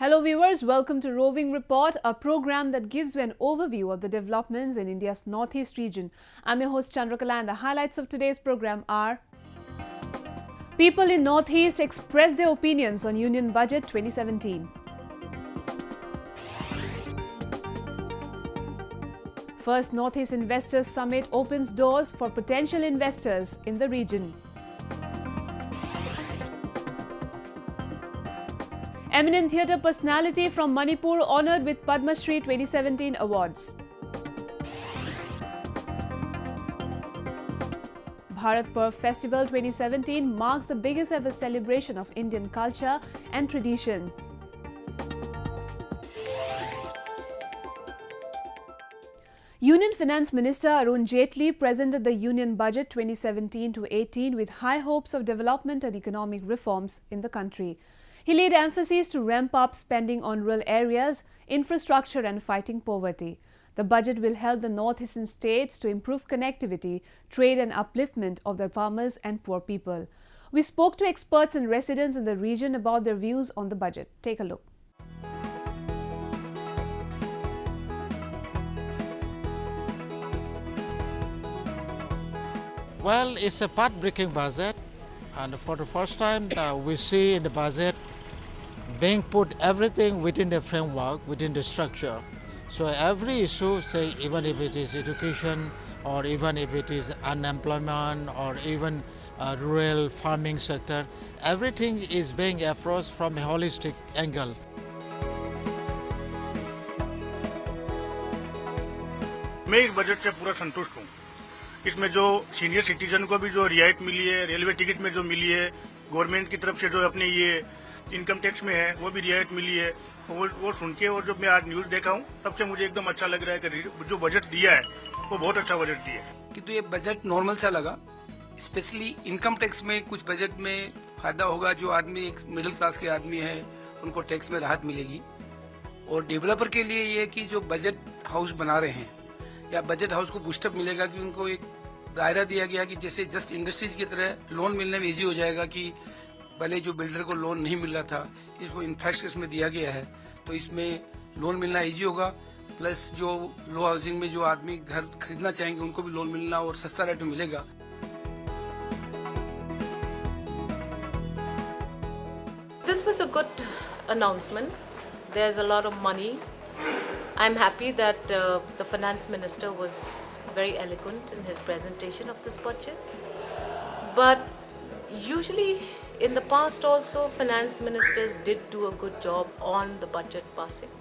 Hello viewers, welcome to Roving Report, a program that gives you an overview of the developments in India's northeast region. I'm your host Chandrakala and the highlights of today's program are: people in northeast express their opinions on Union Budget 2017. First Northeast Investors Summit opens doors for potential investors in the region. Eminent theatre personality from Manipur honoured with Padma Shri 2017 awards. Bharat Parv Festival 2017 marks the biggest ever celebration of Indian culture and traditions. Union Finance Minister Arun Jaitley presented the Union Budget 2017-18 with high hopes of development and economic reforms in the country. He laid emphasis to ramp up spending on rural areas, infrastructure and fighting poverty. The budget will help the northeastern states to improve connectivity, trade and upliftment of their farmers and poor people. We spoke to experts and residents in the region about their views on the budget. Take a look. Well, it's a path-breaking budget, and for the first time we see in the budget being put everything within the framework, within the structure. So every issue, say even if it is education or even if it is unemployment or even rural farming sector, everything is being approached from a holistic angle. मैं इस budget से पूरा संतुष्ट हूँ। इसमें जो senior citizen को भी जो रियायत मिली है, रेलवे टिकट में जो मिली है, गवर्नमेंट की तरफ से जो अपने ये इनकम टैक्स में है वो भी रियायत मिली है, वो सुन के और जब मैं आज न्यूज़ देखा हूँ तब से मुझे एकदम अच्छा लग रहा है कि जो बजट दिया है वो बहुत अच्छा बजट दिया है। कि तो ये बजट नॉर्मल सा लगा, स्पेशली इनकम टैक्स में कुछ बजट में फायदा होगा। जो आदमी एक मिडिल क्लास के आदमी है उनको टैक्स में राहत मिलेगी, और डेवलपर के लिए ये कि जो बजट हाउस बना रहे हैं या बजट हाउस को बूस्टअप मिलेगा कि उनको एक दायरा दिया गया कि जैसे जस्ट इंडस्ट्रीज की तरह लोन मिलने में इजी हो जाएगा। कि पहले जो बिल्डर को लोन नहीं मिल रहा था, इसको इंफ्रास्ट्रक्चर में दिया गया है तो इसमें लोन मिलना इजी होगा। प्लस जो लो हाउसिंग में जो आदमी घर खरीदना चाहेंगे उनको भी लोन मिलना और सस्ता रेट में मिलेगा। This was a good announcement. There's a lot of money. I'm happy that the finance minister was very eloquent in his presentation of this budget. But usually in the past also finance ministers did do a good job on the budget passing.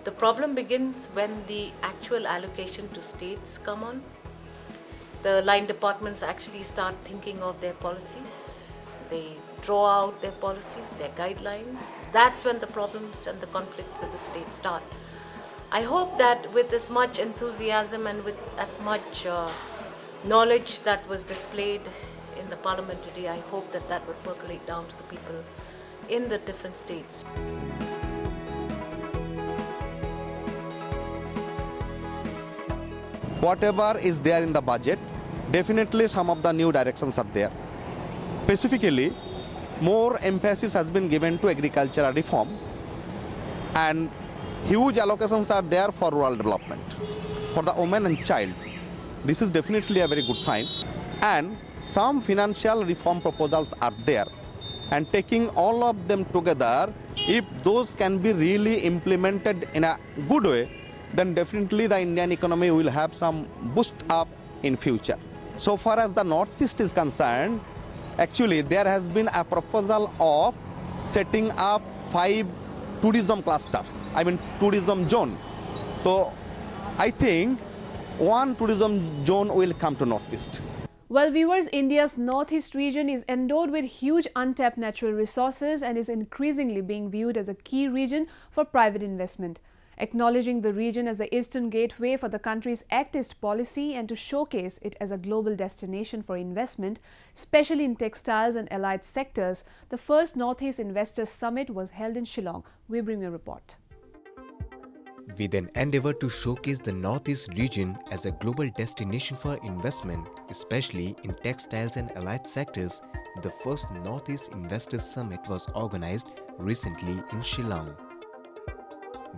The problem begins when the actual allocation to states come on. The line departments actually start thinking of their policies. They draw out their policies, their guidelines. That's when the problems and the conflicts with the state start. I hope that with as much enthusiasm and with as much knowledge that was displayed in the parliament today, I hope that that would percolate down to the people in the different states. Whatever is there in the budget, definitely some of the new directions are there. Specifically, more emphasis has been given to agricultural reform and huge allocations are there for rural development, for the women and child. This is definitely a very good sign. And some financial reform proposals are there, and taking all of them together, if those can be really implemented in a good way, then definitely the Indian economy will have some boost up in future. So far as the Northeast is concerned, actually there has been a proposal of setting up 5 tourism tourism zone. So I think one tourism zone will come to Northeast. Well, viewers, India's northeast region is endowed with huge untapped natural resources and is increasingly being viewed as a key region for private investment. Acknowledging the region as the eastern gateway for the country's Act East policy and to showcase it as a global destination for investment, especially in textiles and allied sectors, the first Northeast Investors Summit was held in Shillong. We bring you a report. With an endeavor to showcase the Northeast region as a global destination for investment, especially in textiles and allied sectors, the first Northeast Investors Summit was organized recently in Shillong.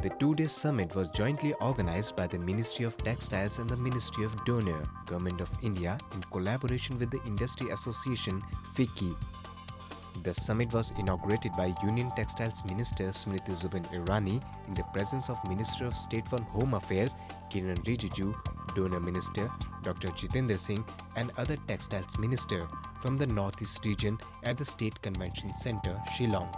The two-day summit was jointly organized by the Ministry of Textiles and the Ministry of Donor, Government of India, in collaboration with the Industry Association, FICCI. The summit was inaugurated by Union Textiles Minister Smriti Zubin Irani in the presence of Minister of State for Home Affairs Kiran Rijiju, Donor Minister Dr. Jitendra Singh and other textiles minister from the Northeast region at the State Convention Centre, Shillong.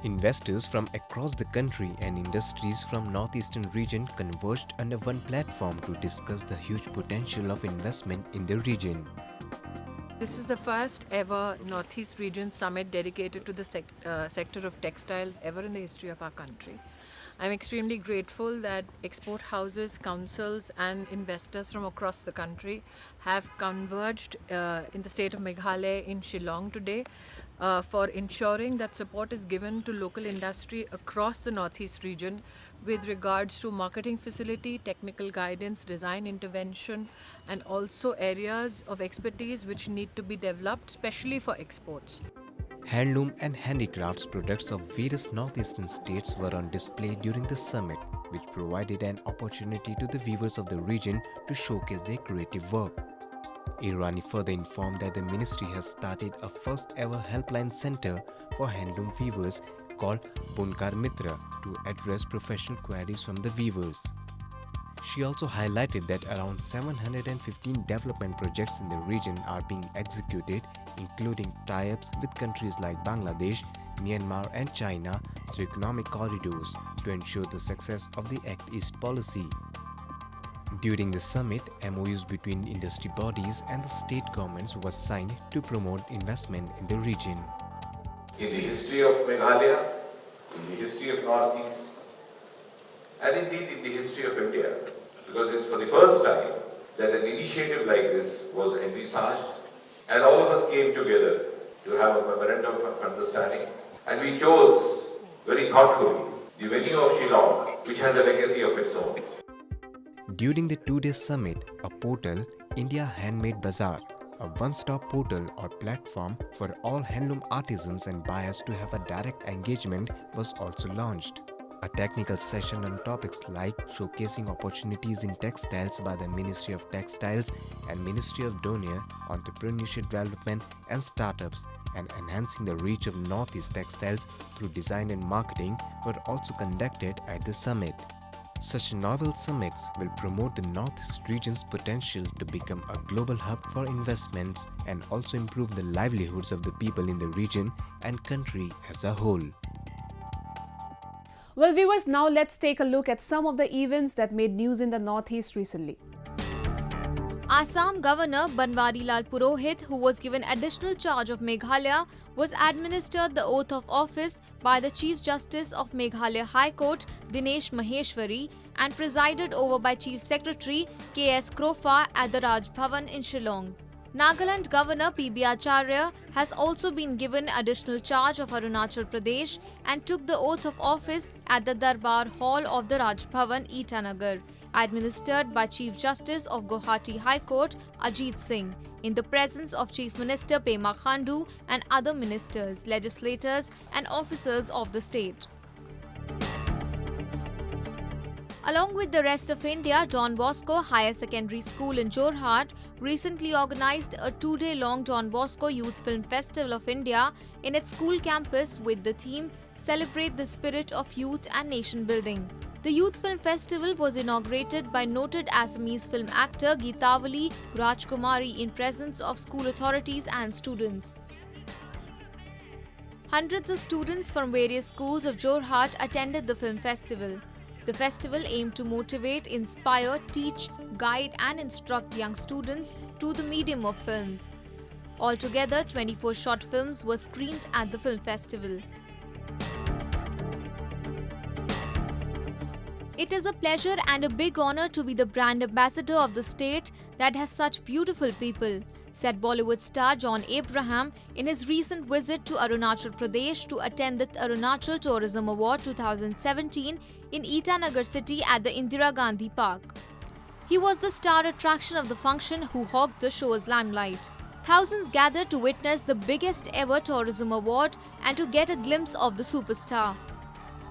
Investors from across the country and industries from Northeastern region converged under one platform to discuss the huge potential of investment in the region. This is the first ever Northeast Region Summit dedicated to the sector of textiles ever in the history of our country. I'm extremely grateful that export houses, councils and investors from across the country have converged in the state of Meghalaya in Shillong today for ensuring that support is given to local industry across the Northeast region with regards to marketing facility, technical guidance, design intervention and also areas of expertise which need to be developed, especially for exports. Handloom and handicrafts products of various northeastern states were on display during the summit, which provided an opportunity to the weavers of the region to showcase their creative work. Irani further informed that the ministry has started a first ever helpline center for handloom weavers called Bunkar Mitra to address professional queries from the weavers. She also highlighted that around 715 development projects in the region are being executed, including tie-ups with countries like Bangladesh, Myanmar and China through economic corridors to ensure the success of the Act East policy. During the summit, MOUs between industry bodies and the state governments were signed to promote investment in the region. In the history of Meghalaya, in the history of Northeast, and indeed in the history of India, because it's for the first time that an initiative like this was envisaged and all of us came together to have a memorandum of understanding, and we chose very thoughtfully the venue of Shillong, which has a legacy of its own. During the two-day summit, a portal, India Handmade Bazaar, a one-stop portal or platform for all handloom artisans and buyers to have a direct engagement, was also launched. A technical session on topics like showcasing opportunities in textiles by the Ministry of Textiles and Ministry of Donor, entrepreneurship development and startups, and enhancing the reach of Northeast textiles through design and marketing were also conducted at the summit. Such novel summits will promote the Northeast region's potential to become a global hub for investments and also improve the livelihoods of the people in the region and country as a whole. Well, viewers, now let's take a look at some of the events that made news in the Northeast recently. Assam Governor Banwari Lal Purohit, who was given additional charge of Meghalaya, was administered the oath of office by the Chief Justice of Meghalaya High Court, Dinesh Maheshwari, and presided over by Chief Secretary K.S. Krofa at the Raj Bhavan in Shillong. Nagaland Governor P.B. Acharya has also been given additional charge of Arunachal Pradesh and took the oath of office at the Darbar Hall of the Raj Bhavan, Itanagar, administered by Chief Justice of Guwahati High Court Ajit Singh, in the presence of Chief Minister Pema Khandu and other ministers, legislators and officers of the state. Along with the rest of India, Don Bosco Higher Secondary School in Jorhat recently organized a two-day-long Don Bosco Youth Film Festival of India in its school campus with the theme Celebrate the Spirit of Youth and Nation Building. The Youth Film Festival was inaugurated by noted Assamese film actor Geetavali Rajkumari in presence of school authorities and students. Hundreds of students from various schools of Jorhat attended the film festival. The festival aimed to motivate, inspire, teach, guide and instruct young students through the medium of films. Altogether, 24 short films were screened at the film festival. It is a pleasure and a big honor to be the brand ambassador of the state that has such beautiful people, said Bollywood star John Abraham in his recent visit to Arunachal Pradesh to attend the Arunachal Tourism Award 2017 in Itanagar city at the Indira Gandhi Park. He was the star attraction of the function who hogged the show's limelight. Thousands gathered to witness the biggest ever tourism award and to get a glimpse of the superstar.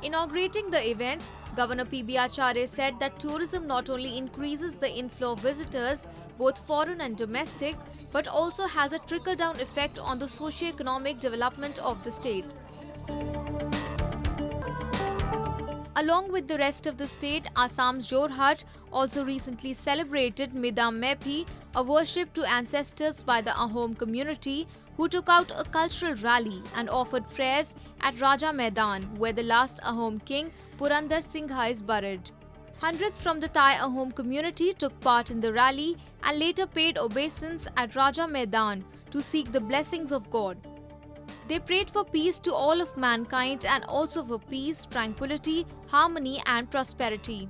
Inaugurating the event, Governor P.B. Acharya said that tourism not only increases the inflow of visitors, both foreign and domestic, but also has a trickle-down effect on the socio-economic development of the state. Along with the rest of the state, Assam's Jorhat also recently celebrated Midam Mepi, a worship to ancestors by the Ahom community, who took out a cultural rally and offered prayers at Raja Maidan, where the last Ahom king, Purandar Singha, is buried. Hundreds from the Thai Ahom community took part in the rally and later paid obeisance at Raja Maidan to seek the blessings of God. They prayed for peace to all of mankind and also for peace, tranquility, harmony and prosperity.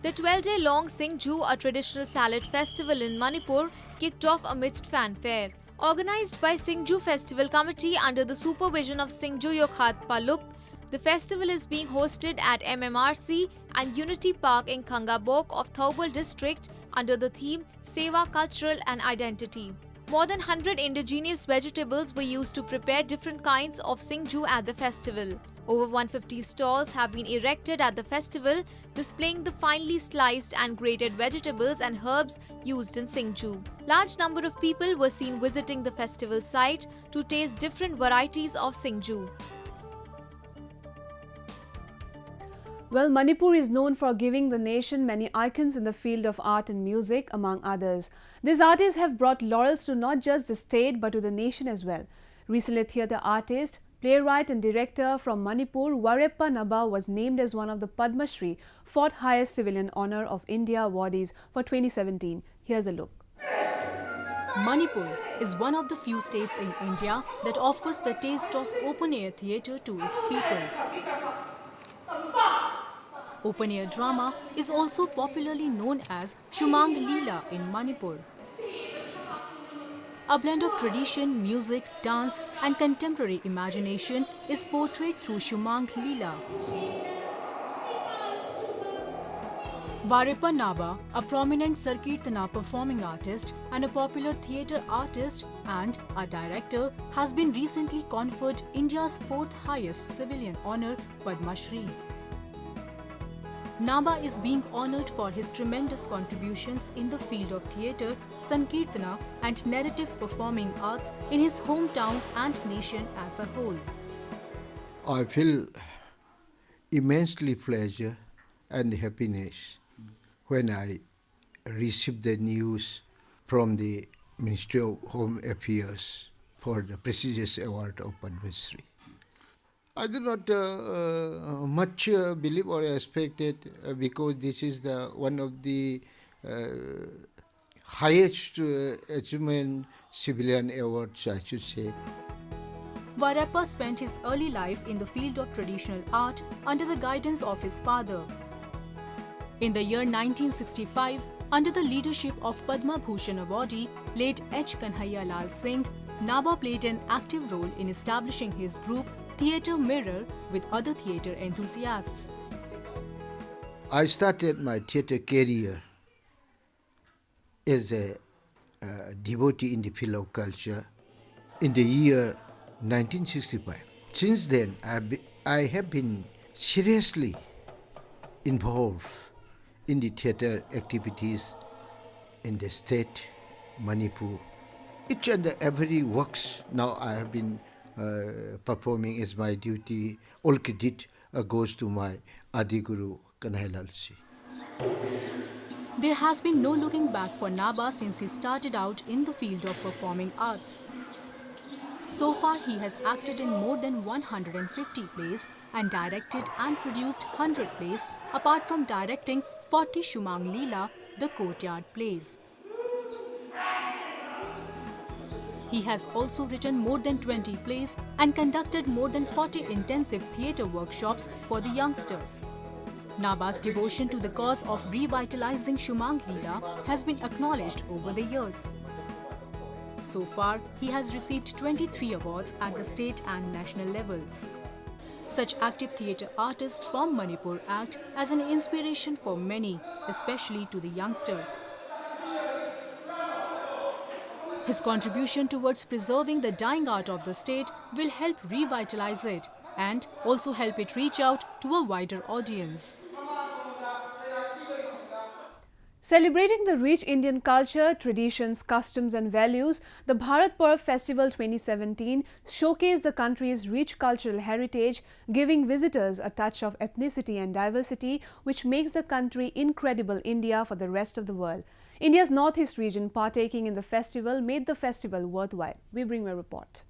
The 12-day-long Singju, a traditional salad festival in Manipur, kicked off amidst fanfare. Organized by Singju Festival Committee under the supervision of Singju Yokhat Palup, the festival is being hosted at MMRC and Unity Park in Khangabok of Thoubal district under the theme Seva, Cultural and Identity. More than 100 indigenous vegetables were used to prepare different kinds of Singju at the festival. Over 150 stalls have been erected at the festival, displaying the finely sliced and grated vegetables and herbs used in Singju. Large number of people were seen visiting the festival site to taste different varieties of Singju. Well, Manipur is known for giving the nation many icons in the field of art and music, among others. These artists have brought laurels to not just the state but to the nation as well. Recently, theatre artist, playwright and director from Manipur, Wareppa Naba was named as one of the Padma Shri, fourth highest civilian honour of India awardees for 2017. Here's a look. Manipur is one of the few states in India that offers the taste of open-air theatre to its people. Open-air drama is also popularly known as Shumang Leela in Manipur. A blend of tradition, music, dance and contemporary imagination is portrayed through Shumang Leela. Wareppa Naba, a prominent Sankirtana performing artist and a popular theatre artist and a director, has been recently conferred India's fourth highest civilian honour, Padma Shri. Naba is being honoured for his tremendous contributions in the field of theatre, Sankirtana and narrative performing arts in his hometown and nation as a whole. I feel immensely pleasure and happiness when I received the news from the Ministry of Home Affairs for the prestigious award of Padma Shri. I do not much believe or expect it because this is one of the highest achievement civilian awards, I should say. Wareppa spent his early life in the field of traditional art under the guidance of his father. In the year 1965, under the leadership of Padma Bhushan awardee late H. Kanhaiya Lal Singh, Naba played an active role in establishing his group Theatre Mirror with other theatre enthusiasts. I started my theatre career as a devotee in the field of culture in the year 1965. Since then, I have been seriously involved in the theatre activities in the state, Manipur. Each and every works now I have been performing as my duty. All credit goes to my Adi Guru Kanhaiya Lal Singh. There has been no looking back for Naba since he started out in the field of performing arts. So far, he has acted in more than 150 plays and directed and produced 100 plays, apart from directing 40 Shumang Leela, the courtyard plays. He has also written more than 20 plays and conducted more than 40 intensive theatre workshops for the youngsters. Naba's devotion to the cause of revitalizing Shumang Leela has been acknowledged over the years. So far, he has received 23 awards at the state and national levels. Such active theatre artists from Manipur act as an inspiration for many, especially to the youngsters. His contribution towards preserving the dying art of the state will help revitalize it and also help it reach out to a wider audience. Celebrating the rich Indian culture, traditions, customs and values, the Bharat Parv Festival 2017 showcased the country's rich cultural heritage, giving visitors a touch of ethnicity and diversity, which makes the country incredible India for the rest of the world. India's northeast region partaking in the festival made the festival worthwhile. We bring a report.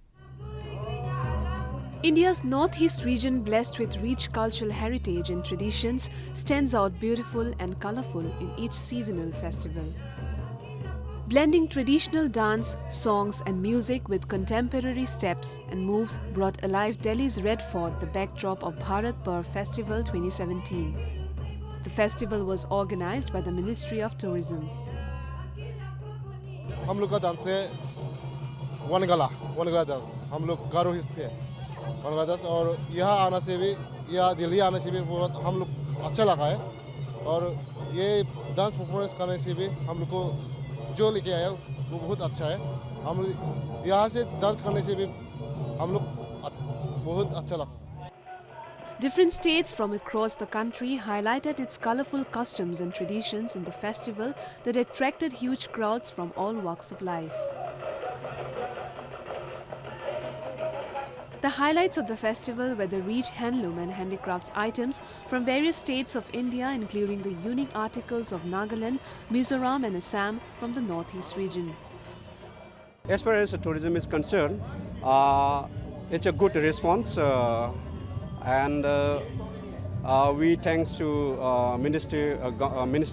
India's northeast region, blessed with rich cultural heritage and traditions, stands out beautiful and colourful in each seasonal festival. Blending traditional dance, songs and music with contemporary steps and moves brought alive Delhi's Red Fort, the backdrop of Bharat Parv Festival 2017. The festival was organised by the Ministry of Tourism. हम लोग का dance है वनगला dance हम लोग गारो hills के वनगला dance और यहाँ आना से भी यहाँ दिल्ली आने से भी बहुत हम लोग अच्छा लगा है और ये डांस परफॉर्मेंस करने से भी हम लोग को जो लेके आया वो बहुत अच्छा है हम यहाँ से डांस करने से भी हम लोग बहुत अच्छा लगा. Different states from across the country highlighted its colourful customs and traditions in the festival that attracted huge crowds from all walks of life. The highlights of the festival were the rich handloom and handicrafts items from various states of India, including the unique articles of Nagaland, Mizoram and Assam from the northeast region. As far as tourism is concerned, it's a good response. And we thanks to Minister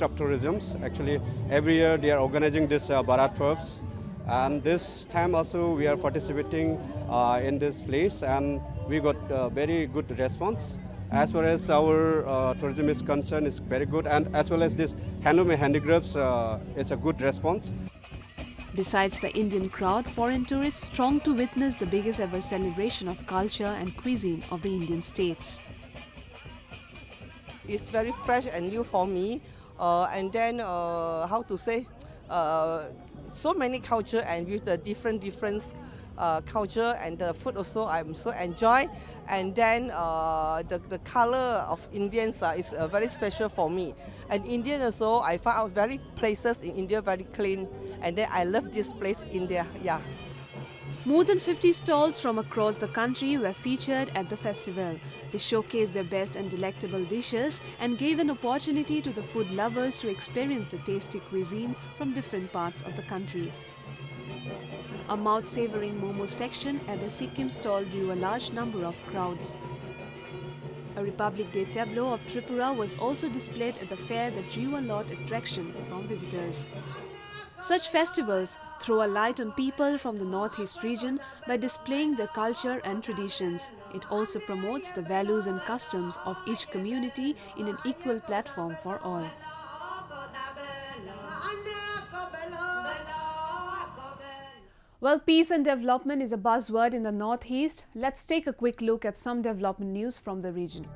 of Tourism. Actually, every year they are organizing this Bharat Parvs, and this time also we are participating in this place, and we got very good response. As far as our tourism is concerned, it's very good, and as well as this handloom and handicrafts, it's a good response. Besides the Indian crowd, foreign tourists thronged to witness the biggest ever celebration of culture and cuisine of the Indian states. It's very fresh and new for me. And then, how to say, so many culture and with the different culture and the food also I'm so enjoy. And then the color of Indians is very special for me. And Indian also, I found out very places in India very clean. And then I love this place, India, yeah. More than 50 stalls from across the country were featured at the festival. They showcased their best and delectable dishes and gave an opportunity to the food lovers to experience the tasty cuisine from different parts of the country. A mouth-savouring momo section at the Sikkim stall drew a large number of crowds. A Republic Day tableau of Tripura was also displayed at the fair that drew a lot of attraction from visitors. Such festivals throw a light on people from the northeast region by displaying their culture and traditions. It also promotes the values and customs of each community in an equal platform for all. Well, peace and development is a buzzword in the northeast. Let's take a quick look at some development news from the region.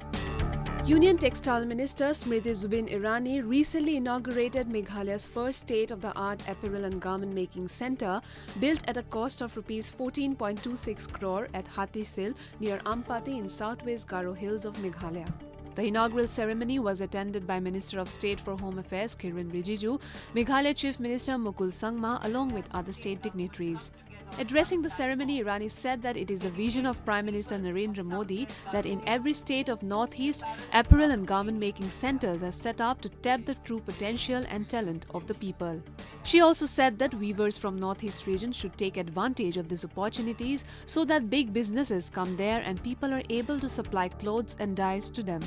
Union Textile Minister Smriti Zubin Irani recently inaugurated Meghalaya's first state-of-the-art apparel and garment-making centre, built at a cost of Rs 14.26 crore at Hathisil near Ampati in southwest Garo Hills of Meghalaya. The inaugural ceremony was attended by Minister of State for Home Affairs Kiren Rijiju, Meghalaya Chief Minister Mukul Sangma along with other state dignitaries. Addressing the ceremony, Irani said that it is the vision of Prime Minister Narendra Modi that in every state of Northeast, apparel and garment making centres are set up to tap the true potential and talent of the people. She also said that weavers from Northeast region should take advantage of these opportunities so that big businesses come there and people are able to supply clothes and dyes to them.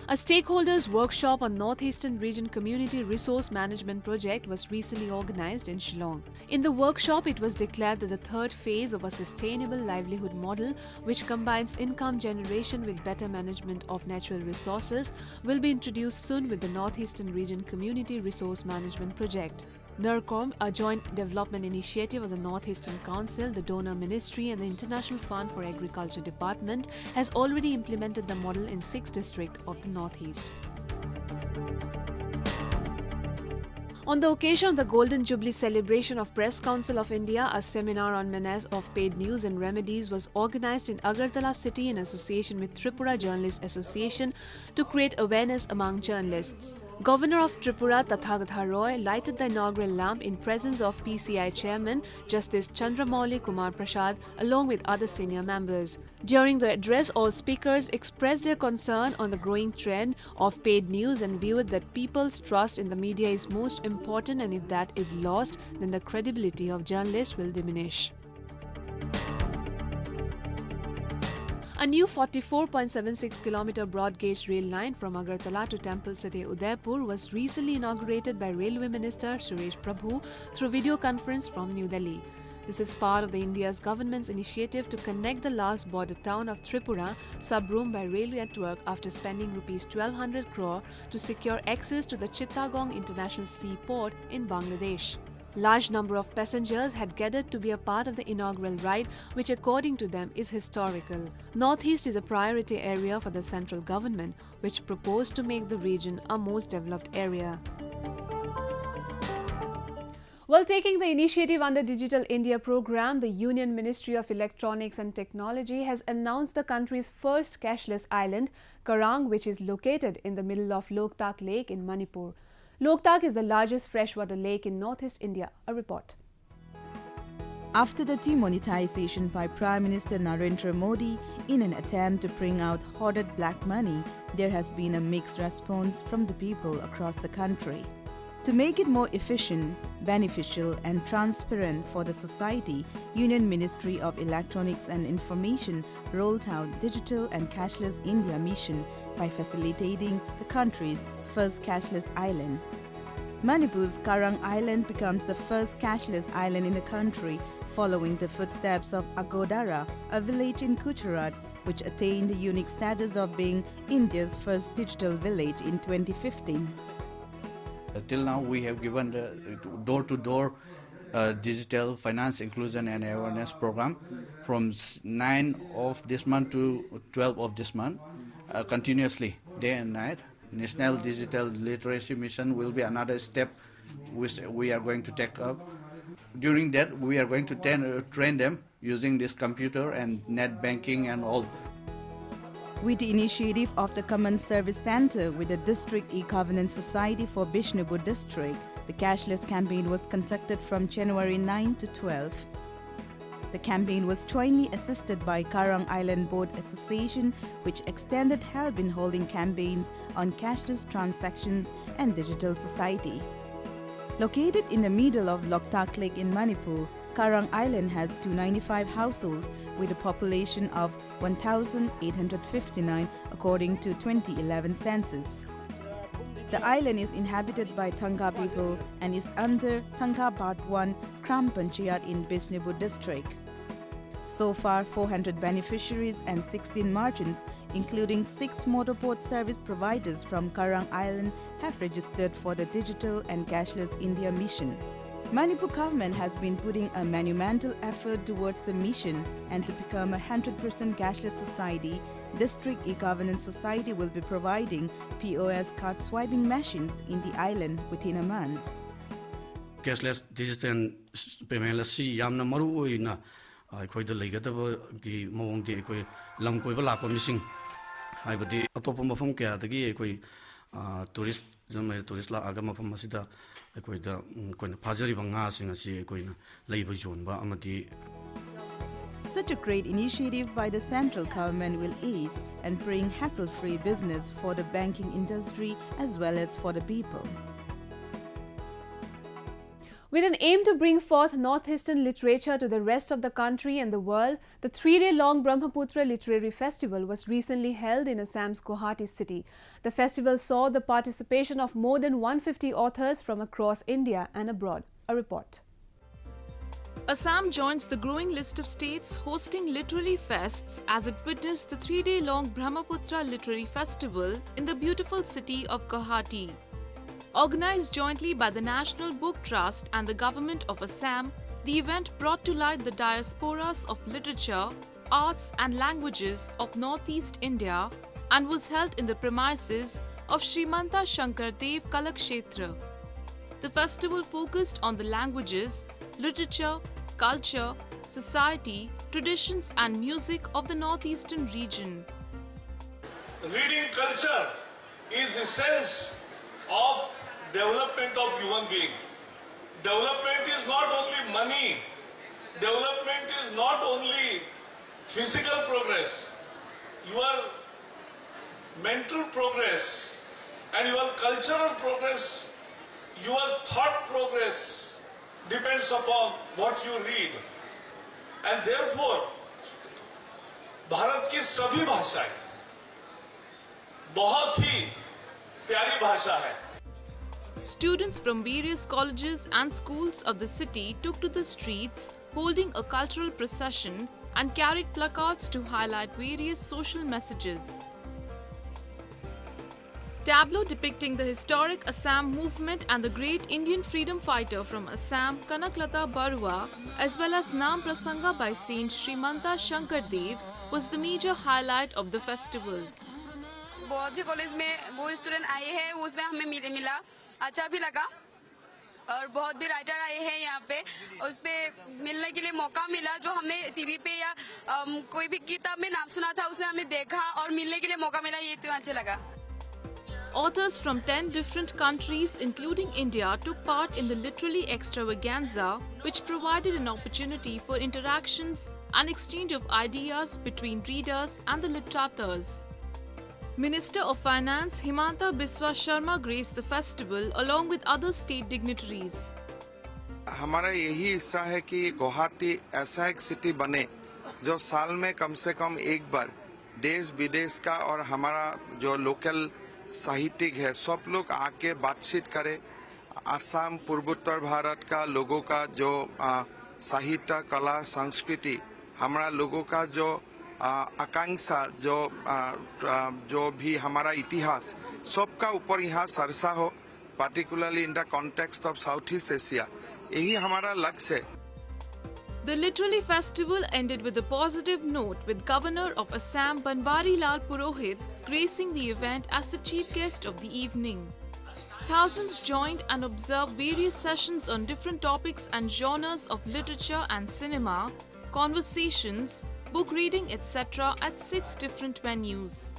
A stakeholders workshop on Northeastern Region Community Resource Management Project was recently organized in Shillong. In the workshop, it was declared that the third phase of a sustainable livelihood model, which combines income generation with better management of natural resources, will be introduced soon with the Northeastern Region Community Resource Management Project. NERCOM, a joint development initiative of the Northeastern Council, the Donor Ministry and the International Fund for Agriculture Department, has already implemented the model in 6 districts of the Northeast. On the occasion of the Golden Jubilee celebration of Press Council of India, a seminar on menace of paid news and remedies was organized in Agartala city in association with Tripura Journalists Association to create awareness among journalists. Governor of Tripura Tathagatha Roy lighted the inaugural lamp in presence of PCI Chairman Justice Chandramouli Kumar Prasad along with other senior members. During the address, all speakers expressed their concern on the growing trend of paid news and viewed that people's trust in the media is most important, and if that is lost, then the credibility of journalists will diminish. A new 44.76-kilometer broad-gauge rail line from Agartala to Temple City, Udaipur was recently inaugurated by Railway Minister Suresh Prabhu through video conference from New Delhi. This is part of the India's government's initiative to connect the last border town of Tripura, Sabroom by rail network after spending Rs 1,200 crore to secure access to the Chittagong International Seaport in Bangladesh. Large number of passengers had gathered to be a part of the inaugural ride, which according to them is historical. Northeast is a priority area for the central government, which proposed to make the region a most developed area. While taking the initiative under Digital India program, the Union Ministry of Electronics and Technology has announced the country's first cashless island, Karang, which is located in the middle of Loktak Lake in Manipur. Loktak is the largest freshwater lake in northeast India. A report. After the demonetization by Prime Minister Narendra Modi in an attempt to bring out hoarded black money, there has been a mixed response from the people across the country. To make it more efficient, beneficial and transparent for the society, Union Ministry of Electronics and Information rolled out Digital and Cashless India mission by facilitating the country's first cashless island. Manipur's Karang Island becomes the first cashless island in the country, following the footsteps of Agodara, a village in Gujarat, which attained the unique status of being India's first digital village in 2015. Till now, we have given the door-to-door digital finance inclusion and awareness program from 9 of this month to 12 of this month, continuously, day and night. National Digital Literacy Mission will be another step which we are going to take up. During that, we are going to train them using this computer and net banking and all. With the initiative of the Common Service Center with the District E-Governance Society for Bishnupur District, the cashless campaign was conducted from January 9 to 12. The campaign was jointly assisted by Karang Island Board Association, which extended help in holding campaigns on cashless transactions and digital society. Located in the middle of Loktak Lake in Manipur, Karang Island has 295 households with a population of 1,859 according to 2011 census. The island is inhabited by Tangka people and is under Tangka Part 1 Kram Panchayat in Bishnupur district. So far, 400 beneficiaries and 16 merchants, including 6 motorboat service providers from Karang Island, have registered for the Digital and Cashless India mission. Manipur government has been putting a monumental effort towards the mission, and to become a 100% cashless society, District E-Governance Society will be providing POS card swiping machines in the island within a month. Cashless digital payment lasi yamna maru oina akhoi legadaba gi mawong di akhoi lam koiba lakpa mising haibadi atopa mafam kya dagi akhoi tourist jamai tourist la aga mafam asida akhoi da koina phajari banga sing asi akhoi na leiba jonba amadi. Such a great initiative by the central government will ease and bring hassle-free business for the banking industry as well as for the people. With an aim to bring forth Northeastern literature to the rest of the country and the world, the 3-day-long Brahmaputra Literary Festival was recently held in Assam's Guwahati city. The festival saw the participation of more than 150 authors from across India and abroad. A report. Assam joins the growing list of states hosting literary fests as it witnessed the 3-day-long Brahmaputra Literary Festival in the beautiful city of Guwahati. Organized jointly by the National Book Trust and the Government of Assam, the event brought to light the diasporas of literature, arts and languages of Northeast India and was held in the premises of Srimanta Shankar Dev Kalakshetra. the festival focused on the languages, literature, culture, society, traditions and music of the northeastern region. Reading culture is essence of development of human being. Development is not only money. Development is not only physical progress. Your mental progress and your cultural progress, your thought progress depends upon what you read. And therefore, Bharat की सभी भाषाएं बहुत ही प्यारी भाषा है. Students from various colleges and schools of the city took to the streets, holding a cultural procession and carried placards to highlight various social messages. Tableau depicting the historic Assam movement and the great Indian freedom fighter from Assam, Kanaklata Barua, as well as Naam Prasanga by Saint Srimanta Shankardev, was the major highlight of the festival. बहुत से college में वो student आए हैं, उसमें हमें मिला, अच्छा भी लगा और बहुत भी राइटर आए हैं यहाँ पे, उस पे मिलने के लिए मौका मिला जो हमने टीवी पे या कोई भी किताब में नाम सुना था उसे हमें देखा और मिलने के लिए मौका मिला, ये तो अच्छा लगा. Authors from 10 different countries, including India, took part in the literary extravaganza, which provided an opportunity for interactions and exchange of ideas between readers and the literators. Minister of Finance Himanta Biswa Sharma graced the festival along with other state dignitaries. हमारा यही इच्छा है कि गुवाहाटी ऐसा एक city बने जो साल में कम से कम एक बार देश विदेश का और हमारा जो लोकल साहित्यिक है सब लोग आके बातचीत करे. असम पूर्वोत्तर भारत का लोगों का जो साहित्य कला संस्कृति, हमारा लोगों का जो आकांक्षा, जो भी हमारा इतिहास सबका ऊपर यहाँ चर्चा हो, particularly in the context of Southeast Asia. यही हमारा लक्ष्य है. The Literary Festival ended with a positive note, with Governor of Assam Banwari Lal Purohit gracing the event as the chief guest of the evening. Thousands joined and observed various sessions on different topics and genres of literature and cinema, conversations, book reading, etc. at 6 different venues.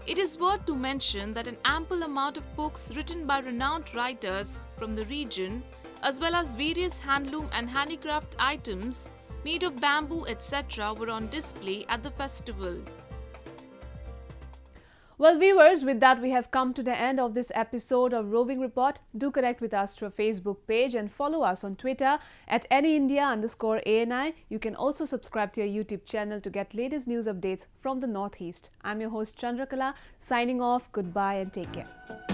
It is worth to mention that an ample amount of books written by renowned writers from the region, as well as various handloom and handicraft items made of bamboo, etc. were on display at the festival. Well, viewers, with that we have come to the end of this episode of Roving Report. Do connect with us through our Facebook page and follow us on Twitter at AnyIndia_ANI. You can also subscribe to our YouTube channel to get latest news updates from the Northeast. I'm your host Chandrakala, signing off. Goodbye and take care.